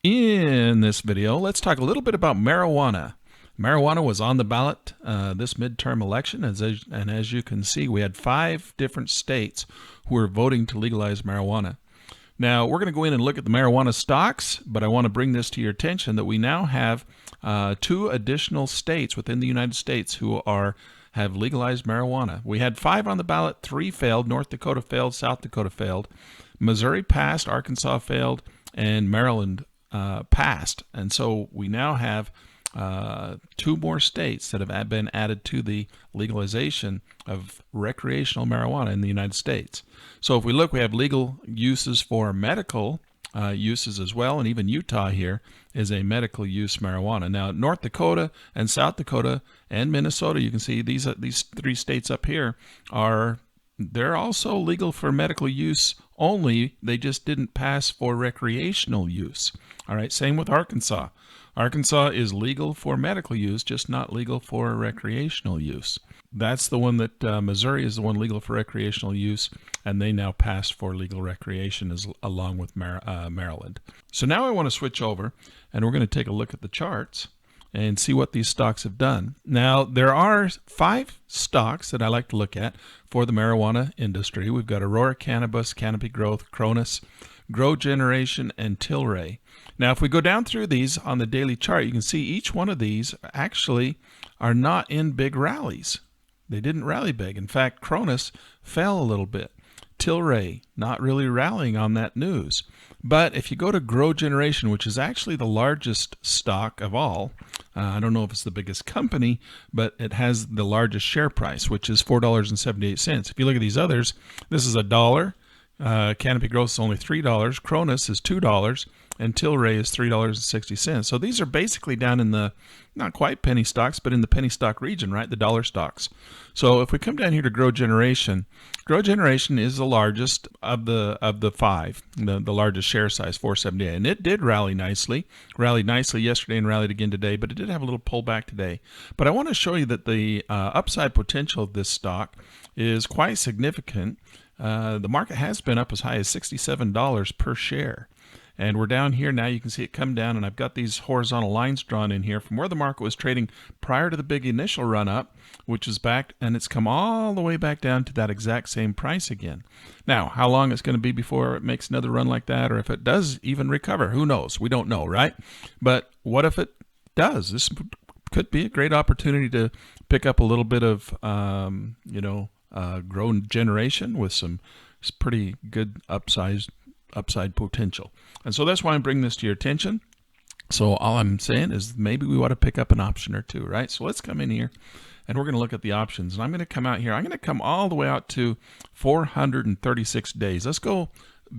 In this video, let's talk a little bit about marijuana. Marijuana was on the ballot this midterm election, and as you can see, we had 5 different states who were voting to legalize marijuana. Now, we're going to go in and look at the marijuana stocks, but I want to bring this to your attention that we now have 2 additional states within the United States who have legalized marijuana. We had 5 on the ballot, 3 failed. North Dakota failed, South Dakota failed. Missouri passed, Arkansas failed, and Maryland passed. And so we now have 2 more states that have been added to the legalization of recreational marijuana in the United States. So if we look, we have legal uses for medical uses as well, and even Utah here is a medical use marijuana. Now, North Dakota and South Dakota and Minnesota, you can see these 3 states up here they're also legal for medical use only. They just didn't pass for recreational use. All right, same with Arkansas. Arkansas is legal for medical use, just not legal for recreational use. That's the one that Missouri is the one legal for recreational use, and they now passed for legal recreation along with Maryland. So now I want to switch over, and we're going to take a look at the charts and see what these stocks have done. Now, there are 5 stocks that I like to look at for the marijuana industry. We've got Aurora Cannabis, Canopy Growth, Cronus, Grow Generation, and Tilray. Now, if we go down through these on the daily chart, you can see each one of these actually are not in big rallies. They didn't rally big. In fact, Cronus fell a little bit. Tilray, not really rallying on that news. But if you go to Grow Generation, which is actually the largest stock of all, I don't know if it's the biggest company, but it has the largest share price, which is $4.78. If you look at these others, this is $1. Canopy Growth is only $3. Cronus is $2. And Tilray is $3.60. So these are basically down in the, not quite penny stocks, but in the penny stock region, right? The dollar stocks. So if we come down here to Grow Generation is the largest of the 5, the largest share size, 478. And it did rallied nicely yesterday and rallied again today, but it did have a little pullback today. But I want to show you that the upside potential of this stock is quite significant. The market has been up as high as $67 per share. And we're down here now. You can see it come down, and I've got these horizontal lines drawn in here from where the market was trading prior to the big initial run up, which is back, and it's come all the way back down to that exact same price again. Now, how long it's going to be before it makes another run like that, or if it does even recover, who knows? We don't know, right? But what if it does? This could be a great opportunity to pick up a little bit of, Grow Generation with some pretty good upside potential. And so that's why I'm bringing this to your attention. So all I'm saying is maybe we want to pick up an option or 2, right? So let's come in here and we're going to look at the options. And I'm going to come out here. I'm going to come all the way out to 436 days. Let's go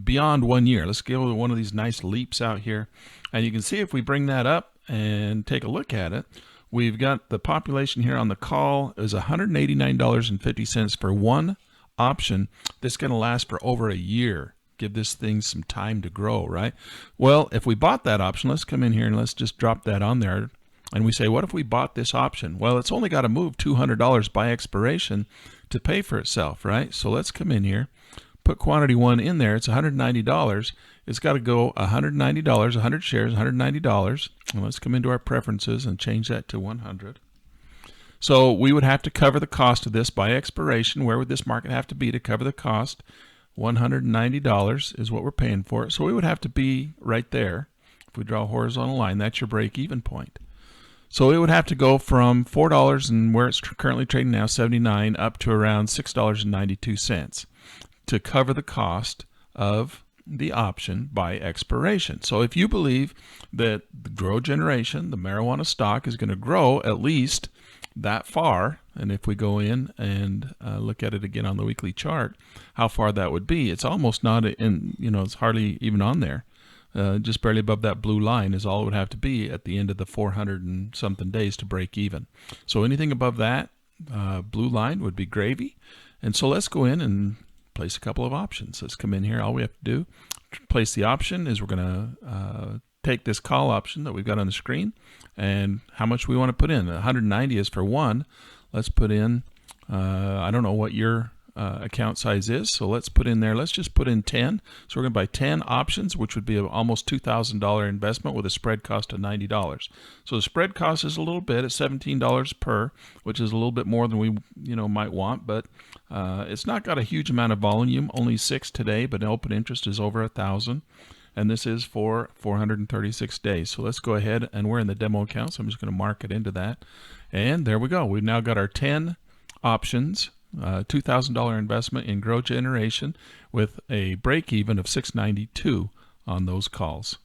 beyond 1 year. Let's give one of these nice leaps out here. And you can see if we bring that up and take a look at it, we've got the population here on the call is $189.50 for one option that's going to last for over a year. Give this thing some time to grow, right? Well, if we bought that option, let's come in here and let's just drop that on there. And we say, what if we bought this option? Well, it's only got to move $200 by expiration to pay for itself, right? So let's come in here, put quantity 1 in there. It's $190. It's got to go $190, 100 shares, $190. And let's come into our preferences and change that to 100. So we would have to cover the cost of this by expiration. Where would this market have to be to cover the cost? $190 is what we're paying for it. So we would have to be right there. If we draw a horizontal line, that's your break-even point. So it would have to go from $4 and where it's currently trading now, 79, up to around $6.92 to cover the cost of the option by expiration. So if you believe that the Grow Generation, the marijuana stock, is going to grow at least that far, and if we go in and look at it again on the weekly chart, how far that would be, it's almost not in, it's hardly even on there. Just barely above that blue line is all it would have to be at the end of the 400 and something days to break even. So anything above that blue line would be gravy. And so let's go in and place a couple of options. Let's come in here. All we have to do to place the option is we're going to take this call option that we've got on the screen, and how much we want to put in. 190 is for 1. Let's put in, I don't know what your account size is. So let's put in there, let's just put in 10. So we're going to buy 10 options, which would be an almost $2,000 investment with a spread cost of $90. So the spread cost is a little bit at $17 per, which is a little bit more than we might want, but it's not got a huge amount of volume, only 6 today, but open interest is over 1,000. And this is for 436 days. So let's go ahead, and we're in the demo account, so I'm just going to mark it into that. And there we go. We've now got our 10 options, $2,000 investment in grow generation with a break even of $692 on those calls.